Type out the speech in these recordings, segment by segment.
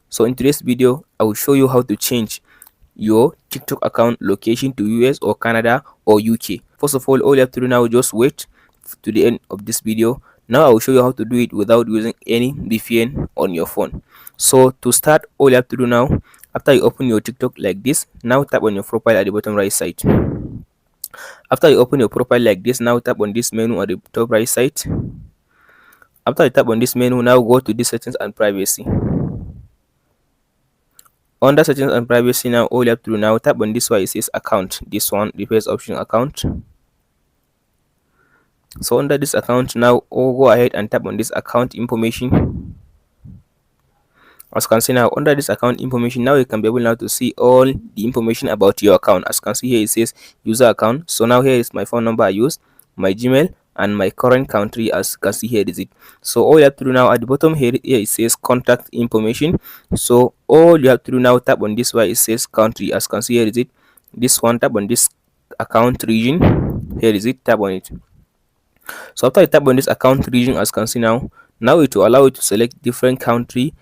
So in today's video, I will show you how to change your TikTok account location to US or Canada or UK. First of all you have to do now, just wait to the end of this video. Now I will show you how to do it without using any VPN on your phone. So to start, all you have to do now, after you open your TikTok like this, now tap on your profile at the bottom right side. After you open your profile like this, now tap on this menu at the top right side. After you tap on this menu, now go to the settings and privacy. Under settings and privacy, now all you have to do now, tap on this one, it says account, this one, the first option, account. So under this account now, go ahead and tap on this account information. As you can see now, under this account information, now you can be able now to see all the information about your account. As you can see here, it says user account. So now here is my phone number I use, my Gmail, and my current country. As you can see here is it. So all you have to do now, at the bottom here it says contact information. So all you have to do now, tap on this one, it says country. As you can see here is it. This one, tap on this account region. Here is it, tap on it. So after you tap on this account region, as you can see now it will allow you to select different country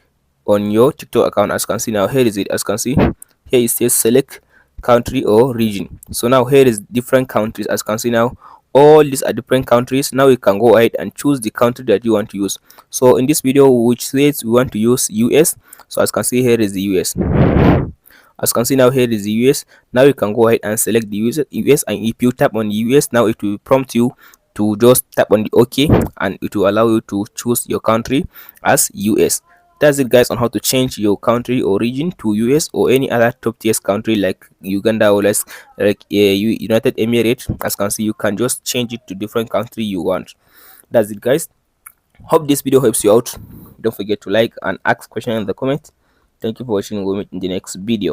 on your TikTok account. As you can see now, here is it. As you can see here, it says select country or region. So now here is different countries. As you can see now, all these are different countries. Now you can go ahead and choose the country that you want to use. So in this video, which says we want to use US, so as you can see here is the US. As you can see now, here is the US. Now you can go ahead and select the US, and if you tap on the US, now it will prompt you to just tap on the OK, and it will allow you to choose your country as US. That's it guys, on how to change your country or region to US or any other top tier country like Uganda or like United Emirates. As you can see, you can just change it to different country you want. That's it guys. Hope this video helps you out. Don't forget to like and ask question in the comment. Thank you for watching. We'll meet in the next video.